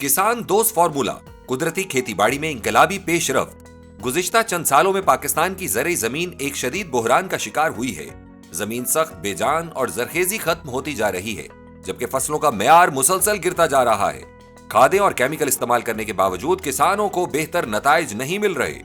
किसान दोस्त फार्मूला कुदरती खेतीबाड़ी में इंकलाबी पेशरफ्त। गुज़िश्ता चंद सालों में पाकिस्तान की ज़रई ज़मीन एक शदीद बहरान का शिकार हुई है। ज़मीन सख्त, बेजान और ज़रखेज़ी खत्म होती जा रही है, जबकि फसलों का मेयार मुसलसल गिरता जा रहा है। खादें और केमिकल इस्तेमाल करने के बावजूद किसानों को बेहतर नताइज नहीं मिल रहे।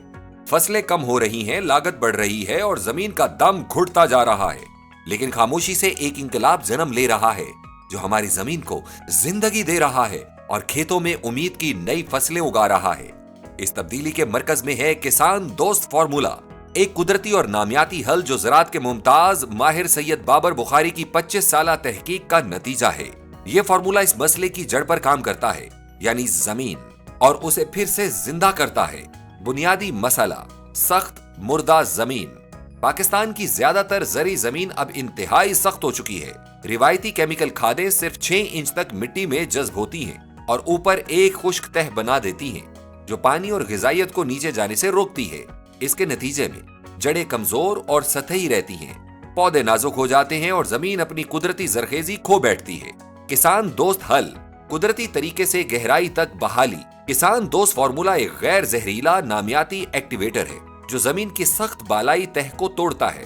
फसलें कम हो रही हैं, लागत बढ़ रही है और जमीन का दम घुटता जा रहा है। लेकिन खामोशी से एक इंकलाब जन्म ले रहा है, जो हमारी जमीन को जिंदगी दे रहा है और खेतों में उम्मीद की नई फसलें उगा रहा है। इस तब्दीली के मरकज में है किसान दोस्त फार्मूला, एक कुदरती और नामियाती हल जो ज़राअत के मुमताज माहिर सैयद बाबर बुखारी की 25 साला तहकीक का नतीजा है। ये फार्मूला इस मसले की जड़ पर काम करता है, यानी जमीन, और उसे फिर से जिंदा करता है। बुनियादी मसला सख्त मुर्दा जमीन। पाकिस्तान की ज्यादातर ज़रई जमीन अब इंतहाई सख्त हो चुकी है। रिवायती केमिकल खादें सिर्फ 6 इंच तक मिट्टी में जज्ब होती हैं और ऊपर एक खुश्क तह बना देती हैं, जो पानी और ग़िज़ाइयत को नीचे जाने से रोकती है। इसके नतीजे में जड़ें कमजोर और सतही रहती हैं, पौधे नाजुक हो जाते हैं और जमीन अपनी कुदरती जरखेजी खो बैठती है। किसान दोस्त हल, कुदरती तरीके से गहराई तक बहाली। किसान दोस्त फार्मूला एक गैर जहरीला नामियाती एक्टिवेटर है जो जमीन की सख्त बालाई तह को तोड़ता है।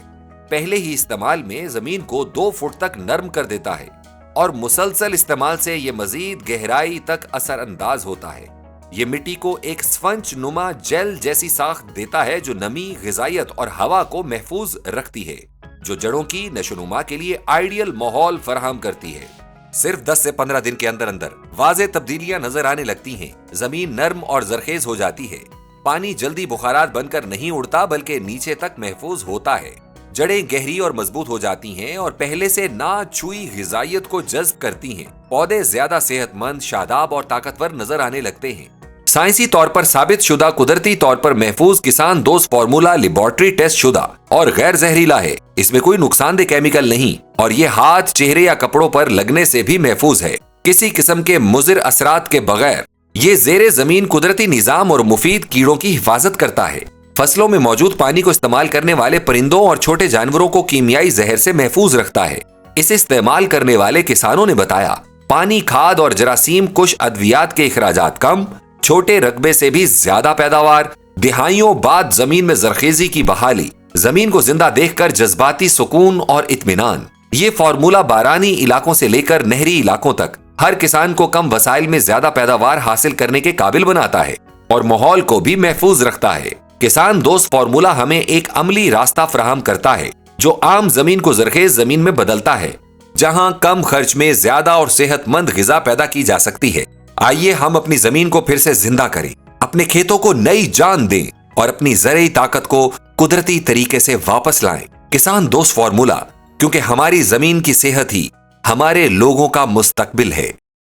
पहले ही इस्तेमाल में जमीन को 2 फुट तक नरम कर देता है और मुसलसल इस्तेमाल से ये मजीद गहराई तक असरअंदाज होता है। ये मिट्टी को एक स्पंज नुमा जेल जैसी साख्त देता है जो नमी, ग़िज़ाइयत और हवा को महफूज रखती है, जो जड़ों की नशोनुमा के लिए आइडियल माहौल फराहम करती है। सिर्फ 10 से 15 दिन के अंदर अंदर वाज़ेह तब्दीलियां नजर आने लगती हैं। जमीन नर्म और जरखेज हो जाती है। पानी जल्दी बुखारात बनकर नहीं उड़ता बल्कि नीचे तक महफूज होता है। जड़ें गहरी और मजबूत हो जाती हैं और पहले से ना छुई ग़िज़ाइयत को जज्ब करती हैं। पौधे ज्यादा सेहतमंद, शादाब और ताकतवर नजर आने लगते हैं। साइंसी तौर पर साबित शुदा, कुदरती तौर पर महफूज किसान दोस्त फार्मूला लेबोरेटरी टेस्ट शुदा और गैर जहरीला है। इसमें कोई नुकसानदेह केमिकल नहीं और ये हाथ, चेहरे या कपड़ों पर लगने से भी महफूज है, किसी किस्म के मुज़िर असरात के बगैर। ये ज़ेरे जमीन कुदरती निजाम और मुफीद कीड़ों की हिफाजत करता है। फसलों में मौजूद पानी को इस्तेमाल करने वाले परिंदों और छोटे जानवरों को कीमियाई जहर से महफूज रखता है। इसे इस्तेमाल करने वाले किसानों ने बताया, पानी, खाद और जरासीम कुश अद्वियात के इखराजात कम, छोटे रकबे से भी ज्यादा पैदावार, दिहाइयों बाद जमीन में जरखेजी की बहाली, जमीन को जिंदा देखकर जज्बाती सुकून और इत्मीनान। ये फार्मूला बारानी इलाकों से लेकर नहरी इलाकों तक हर किसान को कम वसाइल में ज्यादा पैदावार हासिल करने के काबिल बनाता है और माहौल को भी महफूज रखता है। किसान दोस्त फार्मूला हमें एक अमली रास्ता फराहम करता है जो आम जमीन को जरखेज जमीन में बदलता है, जहां कम खर्च में ज्यादा और सेहतमंद ग़िज़ा पैदा की जा सकती है। आइए हम अपनी जमीन को फिर से जिंदा करें, अपने खेतों को नई जान दें और अपनी ज़रई ताकत को कुदरती तरीके से वापस लाएं। किसान दोस्त फार्मूला, क्योंकि हमारी जमीन की सेहत ही हमारे लोगों का मुस्तकबिल है।